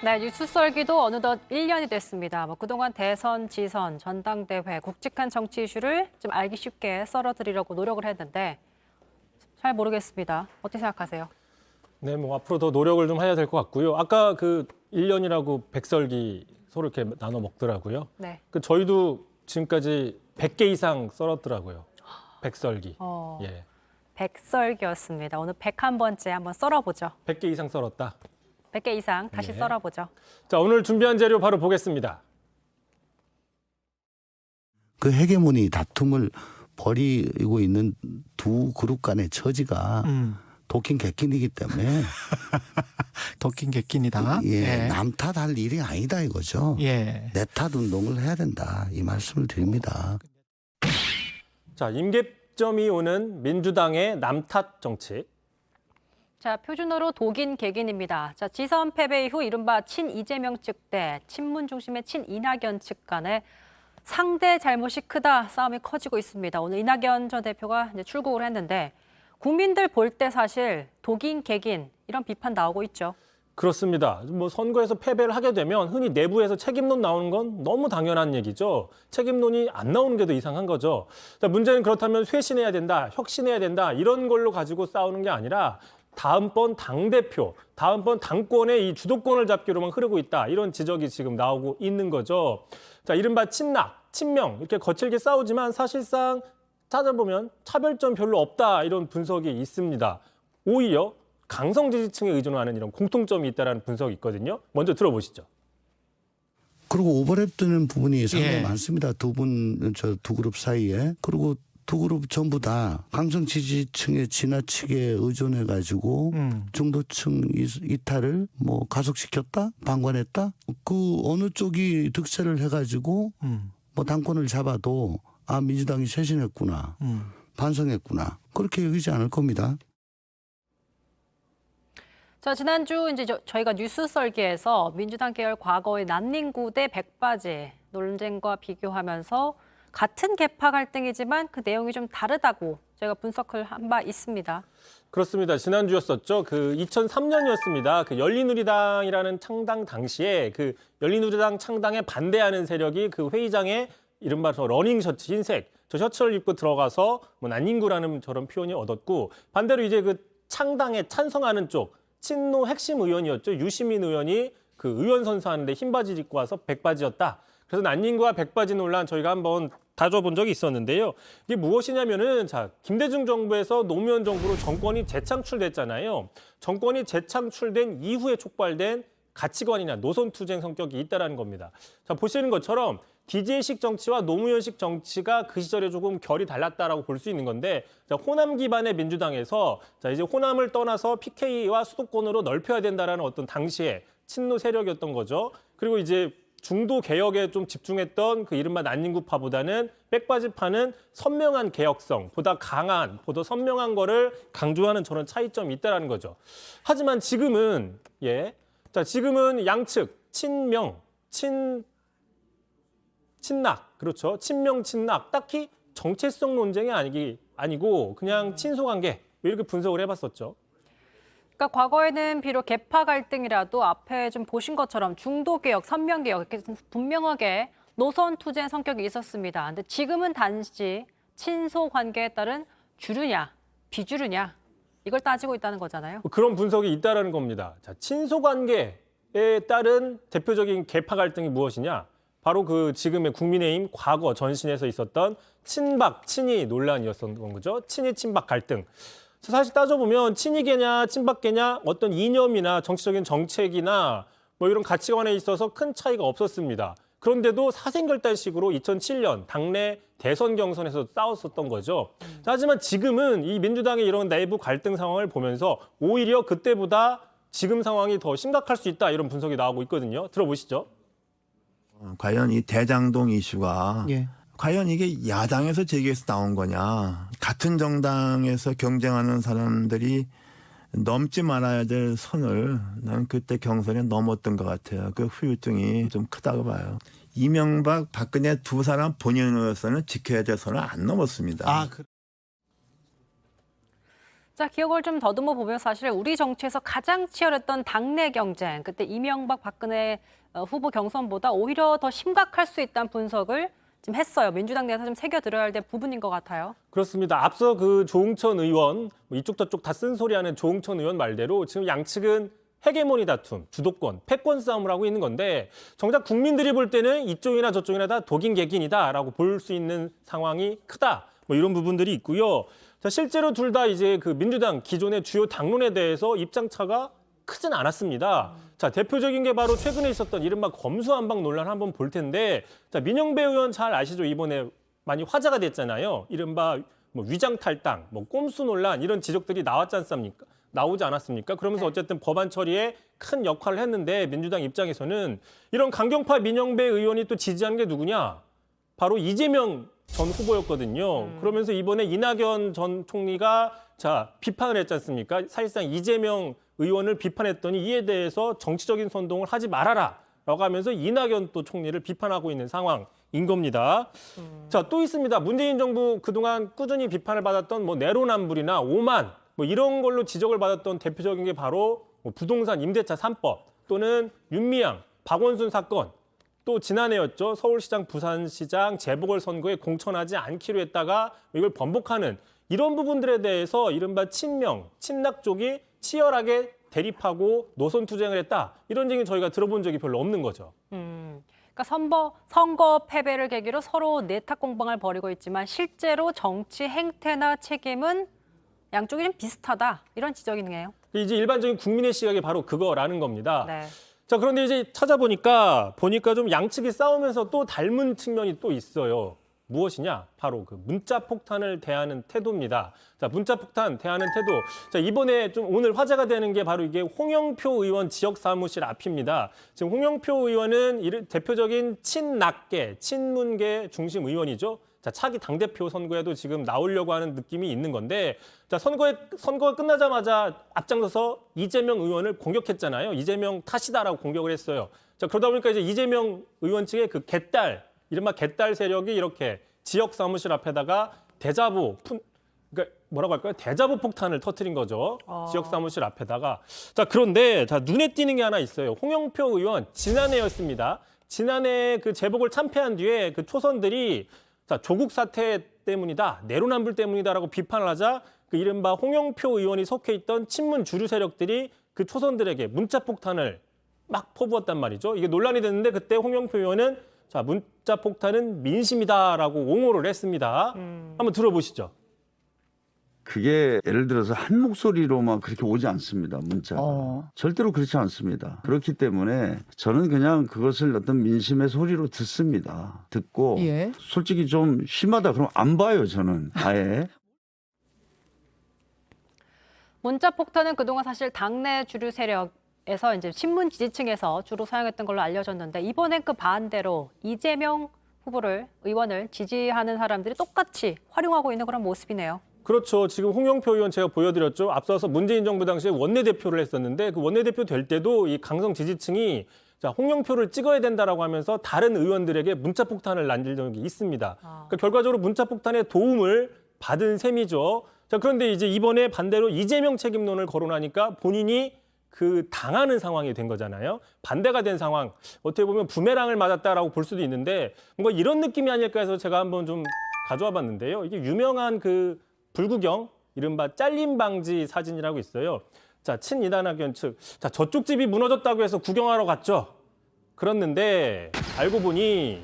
네, 뉴스 썰기도 어느덧 1년이 됐습니다. 그동안 대선, 지선, 전당대회, 굵직한 정치 이슈를 좀 알기 쉽게 썰어드리려고 노력을 했는데 잘 모르겠습니다. 어떻게 생각하세요? 네, 앞으로 더 노력을 좀 해야 될 것 같고요. 아까 그 1년이라고 백설기 서로 이렇게 나눠 먹더라고요. 네. 저희도 지금까지 100개 이상 썰었더라고요. 백설기. 예. 백설기였습니다. 오늘 101번째 한번 썰어보죠. 100개 이상 썰었다. 100개 이상 다시 네. 썰어보죠. 자, 오늘 준비한 재료 바로 보겠습니다. 그 헤게모니 다툼을 벌이고 있는 두 그룹 간의 처지가 도끼 객끼이기 때문에 도끼 객끼이다. 예, 남 탓할 일이 아니다 이거죠. 예. 내 탓 운동을 해야 된다 이 말씀을 드립니다. 자, 임계점이 오는 민주당의 남탓 정치. 자, 표준어로 독인 객인입니다. 자, 지선 패배 이후 이른바 친 이재명 측 대 친문 중심의 친 이낙연 측 간에 상대 잘못이 크다 싸움이 커지고 있습니다. 오늘 이낙연 전 대표가 이제 출국을 했는데 국민들 볼 때 사실 독인 객인 이런 비판 나오고 있죠. 그렇습니다. 선거에서 패배를 하게 되면 흔히 내부에서 책임론 나오는 건 너무 당연한 얘기죠. 책임론이 안 나오는 게 더 이상한 거죠. 자, 문제는 그렇다면 쇄신해야 된다, 혁신해야 된다 이런 걸로 가지고 싸우는 게 아니라 다음번 당대표, 다음번 당권의 이 주도권을 잡기로만 흐르고 있다. 이런 지적이 지금 나오고 있는 거죠. 자, 이른바 친낙, 친명 이렇게 거칠게 싸우지만 사실상 찾아보면 차별점 별로 없다. 이런 분석이 있습니다. 오히려 강성 지지층에 의존하는 이런 공통점이 있다는 분석이 있거든요. 먼저 들어보시죠. 그리고 오버랩되는 부분이 상당히 예. 많습니다. 두 그룹 사이에. 그리고 두 그룹 전부 다 강성 지지층에 지나치게 의존해 가지고 중도층 이탈을 가속시켰다, 방관했다. 그 어느 쪽이 득세를 해 가지고 당권을 잡아도 민주당이 쇄신했구나, 반성했구나 그렇게 여기지 않을 겁니다. 자, 지난주 이제 저희가 뉴스 썰기에서 민주당 계열 과거의 난닝구 대 백바지 논쟁과 비교하면서 같은 계파 갈등이지만 그 내용이 좀 다르다고 제가 분석을 한 바 있습니다. 그렇습니다. 지난주였었죠. 그 2003년이었습니다. 그 열린우리당이라는 창당 당시에 그 열린우리당 창당에 반대하는 세력이 그 회의장에 이른바 저 러닝 셔츠 흰색 저 셔츠를 입고 들어가서 난닝구라는 저런 표현이 얻었고 반대로 이제 그 창당에 찬성하는 쪽 친노 핵심 의원이었죠. 유시민 의원이 그 의원 선서하는데 흰 바지 입고 와서 백바지였다. 그래서 난닝구와 백바지 논란 저희가 한번 다뤄본 적이 있었는데요. 이게 무엇이냐면은 자, 김대중 정부에서 노무현 정부로 정권이 재창출됐잖아요. 정권이 재창출된 이후에 촉발된 가치관이나 노선 투쟁 성격이 있다라는 겁니다. 자, 보시는 것처럼 DJ식 정치와 노무현식 정치가 그 시절에 조금 결이 달랐다라고 볼 수 있는 건데 자, 호남 기반의 민주당에서 자, 이제 호남을 떠나서 PK와 수도권으로 넓혀야 된다라는 어떤 당시의 친노 세력이었던 거죠. 그리고 이제 중도 개혁에 좀 집중했던 그 이른바 난닝구파보다는 백바지파는 선명한 개혁성, 보다 강한, 보다 선명한 거를 강조하는 저런 차이점이 있다라는 거죠. 하지만 지금은 지금은 양측 친명, 친낙, 그렇죠. 친명, 친낙, 딱히 정체성 논쟁이 아니고 그냥 친소관계 이렇게 분석을 해봤었죠. 그러니까 과거에는 비록 계파 갈등이라도 앞에 좀 보신 것처럼 중도개혁, 선명개혁 이렇게 분명하게 노선 투쟁 성격이 있었습니다. 근데 지금은 단지 친소 관계에 따른 주류냐, 비주류냐 이걸 따지고 있다는 거잖아요. 그런 분석이 있다라는 겁니다. 자, 친소 관계에 따른 대표적인 계파 갈등이 무엇이냐? 바로 그 지금의 국민의힘 과거 전신에서 있었던 친박, 친이 논란이었던 거죠. 친이, 친박 갈등. 사실 따져보면 친이계냐 친박계냐 어떤 이념이나 정치적인 정책이나 이런 가치관에 있어서 큰 차이가 없었습니다. 그런데도 사생결단식으로 2007년 당내 대선 경선에서 싸웠었던 거죠. 하지만 지금은 이 민주당의 이런 내부 갈등 상황을 보면서 오히려 그때보다 지금 상황이 더 심각할 수 있다 이런 분석이 나오고 있거든요. 들어보시죠. 과연 이 대장동 이슈가 예. 과연 이게 야당에서 제기해서 나온 거냐. 같은 정당에서 경쟁하는 사람들이 넘지 말아야 될 선을 나는 그때 경선에 넘었던 것 같아요. 그 후유증이 좀 크다고 봐요. 이명박, 박근혜 두 사람 본인으로서는 지켜야 될 선을 안 넘었습니다. 자, 기억을 좀 더듬어 보면 사실 우리 정치에서 가장 치열했던 당내 경쟁, 그때 이명박 박근혜 후보 경선보다 오히려 더 심각할 수 있다는 분석을 지금 했어요. 민주당 내에서 좀 새겨들어야 될 부분인 것 같아요. 그렇습니다. 앞서 그 조응천 의원, 뭐 이쪽 저쪽 다 쓴소리하는 조응천 의원 말대로 지금 양측은 헤게모니 다툼, 주도권, 패권 싸움을 하고 있는 건데 정작 국민들이 볼 때는 이쪽이나 저쪽이나 다 독인 개긴이다라고 볼 수 있는 상황이 크다. 뭐 이런 부분들이 있고요. 자, 실제로 둘 다 이제 그 민주당 기존의 주요 당론에 대해서 입장차가 크진 않았습니다. 자, 대표적인 게 바로 최근에 있었던 이른바 검수완박 논란 한번 볼 텐데, 자, 민영배 의원 잘 아시죠? 이번에 많이 화제가 됐잖아요. 이른바 뭐 위장 탈당, 뭐 꼼수 논란 이런 지적들이 나왔지 않습니까? 나오지 않았습니까? 그러면서 어쨌든 법안 처리에 큰 역할을 했는데 민주당 입장에서는 이런 강경파 민영배 의원이 또 지지한 게 누구냐? 바로 이재명 전 후보였거든요. 그러면서 이번에 이낙연 전 총리가 자 비판을 했지 않습니까? 사실상 이재명 의원을 비판했더니 이에 대해서 정치적인 선동을 하지 말아라 라고 하면서 이낙연 또 총리를 비판하고 있는 상황인 겁니다. 자, 또 있습니다. 문재인 정부 그동안 꾸준히 비판을 받았던 뭐 내로남불이나 오만 뭐 이런 걸로 지적을 받았던 대표적인 게 바로 뭐 부동산 임대차 3법 또는 윤미향, 박원순 사건 또 지난해였죠. 서울시장, 부산시장 재보궐선거에 공천하지 않기로 했다가 이걸 번복하는 이런 부분들에 대해서 이른바 친명, 친낙 쪽이 치열하게 대립하고 노선 투쟁을 했다. 이런 얘기는 저희가 들어본 적이 별로 없는 거죠. 그러니까 선거 패배를 계기로 서로 내탁 공방을 벌이고 있지만 실제로 정치 행태나 책임은 양쪽이 좀 비슷하다. 이런 지적이네요. 이제 일반적인 국민의 시각이 바로 그거라는 겁니다. 네. 자, 그런데 이제 찾아보니까 좀 양측이 싸우면서 또 닮은 측면이 또 있어요. 무엇이냐? 바로 그 문자 폭탄을 대하는 태도입니다. 자, 문자 폭탄 대하는 태도. 자, 이번에 좀 오늘 화제가 되는 게 바로 이게 홍영표 의원 지역 사무실 앞입니다. 지금 홍영표 의원은 대표적인 친낙계, 친문계 중심 의원이죠. 자, 차기 당대표 선거에도 지금 나오려고 하는 느낌이 있는 건데, 자, 선거가 끝나자마자 앞장서서 이재명 의원을 공격했잖아요. 이재명 탓이다라고 공격을 했어요. 자, 그러다 보니까 이제 이재명 의원 측의 그 이른바 개딸 세력이 이렇게 지역 사무실 앞에다가 그러니까 뭐라고 할까요? 대자보 폭탄을 터뜨린 거죠. 지역 사무실 앞에다가. 자, 그런데 자, 눈에 띄는 게 하나 있어요. 홍영표 의원 지난해였습니다. 지난해 그 재보궐 참패한 뒤에 그 초선들이 자, 조국 사태 때문이다, 내로남불 때문이다라고 비판을 하자 그 이른바 홍영표 의원이 속해 있던 친문 주류 세력들이 그 초선들에게 문자 폭탄을 막 퍼부었단 말이죠. 이게 논란이 됐는데 그때 홍영표 의원은 자, 문자 폭탄은 민심이다라고 옹호를 했습니다. 한번 들어보시죠. 그게 예를 들어서 한 목소리로만 그렇게 오지 않습니다. 문자가. 절대로 그렇지 않습니다. 그렇기 때문에 저는 그냥 그것을 어떤 민심의 소리로 듣습니다. 듣고 예. 솔직히 좀 심하다 그러면 안 봐요. 저는 아예. 문자 폭탄은 그동안 사실 당내 주류 세력에서 이제 친문 지지층에서 주로 사용했던 걸로 알려졌는데 이번엔 그 반대로 이재명 의원을 지지하는 사람들이 똑같이 활용하고 있는 그런 모습이네요. 그렇죠. 지금 홍영표 의원 제가 보여드렸죠. 앞서서 문재인 정부 당시에 원내대표를 했었는데 그 원내대표 될 때도 이 강성 지지층이 자, 홍영표를 찍어야 된다라고 하면서 다른 의원들에게 문자 폭탄을 날린 적이 있습니다. 그러니까 결과적으로 문자 폭탄의 도움을 받은 셈이죠. 자, 그런데 이제 이번에 반대로 이재명 책임론을 거론하니까 본인이 그 당하는 상황이 된 거잖아요. 반대가 된 상황. 어떻게 보면 부메랑을 맞았다라고 볼 수도 있는데 뭔가 이런 느낌이 아닐까 해서 제가 한번 좀 가져와 봤는데요. 이게 유명한 그 불구경, 이른바 잘림 방지 사진이라고 있어요. 자, 친이낙연 측. 자, 저쪽 집이 무너졌다고 해서 구경하러 갔죠. 그랬는데 알고 보니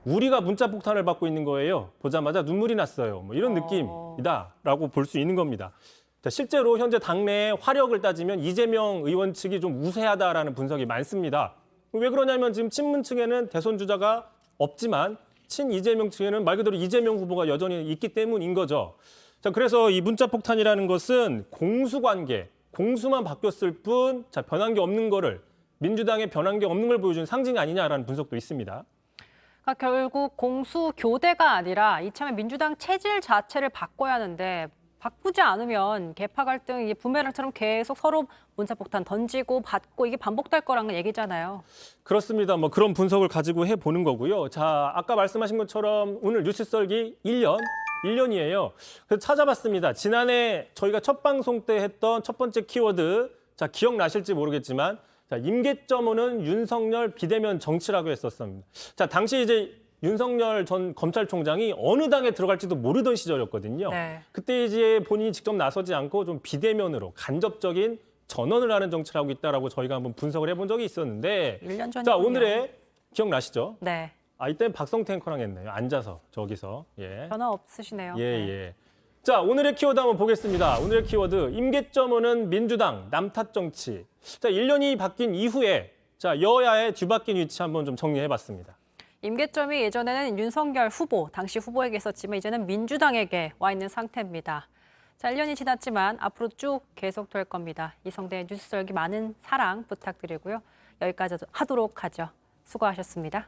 우리가 문자 폭탄을 받고 있는 거예요. 보자마자 눈물이 났어요. 뭐 이런 느낌이다라고 볼 수 있는 겁니다. 자, 실제로 현재 당내의 화력을 따지면 이재명 의원 측이 좀 우세하다라는 분석이 많습니다. 왜 그러냐면 지금 친문 층에는 대선 주자가 없지만 친 이재명 측에는 말 그대로 이재명 후보가 여전히 있기 때문인 거죠. 자, 그래서 이 문자 폭탄이라는 것은 공수관계, 공수만 바뀌었을 뿐, 자, 변한 게 없는 거를 민주당에 변한 게 없는 걸 보여준 상징 아니냐라는 분석도 있습니다. 그러니까 결국 공수 교대가 아니라 이참에 민주당 체질 자체를 바꿔야 하는데 바꾸지 않으면 개파 갈등 이게 부메랑처럼 계속 서로 문자 폭탄 던지고 받고 이게 반복될 거라는 얘기잖아요. 그렇습니다. 뭐 그런 분석을 가지고 해보는 거고요. 자, 아까 말씀하신 것처럼 오늘 뉴스 썰기 1년, 1년이에요. 그래서 찾아봤습니다. 지난해 저희가 첫 방송 때 했던 첫 번째 키워드, 자, 기억나실지 모르겠지만, 자, 임계점 오는 윤석열 비대면 정치라고 했었습니다. 자, 당시 이제 윤석열 전 검찰총장이 어느 당에 들어갈지도 모르던 시절이었거든요. 네. 그때 이제 본인이 직접 나서지 않고 좀 비대면으로 간접적인 전언을 하는 정치를 하고 있다라고 저희가 한번 분석을 해본 적이 있었는데, 1년 전이군요. 자, 오늘의 기억나시죠? 네. 이때 박성 탱커랑 했네요. 앉아서 저기서. 예. 변화 없으시네요. 예, 네. 예. 자, 오늘의 키워드 한번 보겠습니다. 오늘의 키워드, 임계점 오는 민주당 남탓 정치. 자, 1년이 바뀐 이후에 자, 여야의 뒤바뀐 위치 한번 좀 정리해봤습니다. 임계점이 예전에는 윤석열 후보, 당시 후보에게 있었지만 이제는 민주당에게 와 있는 상태입니다. 자, 1년이 지났지만 앞으로 쭉 계속될 겁니다. 이성대 뉴스 열기 많은 사랑 부탁드리고요. 여기까지 하도록 하죠. 수고하셨습니다.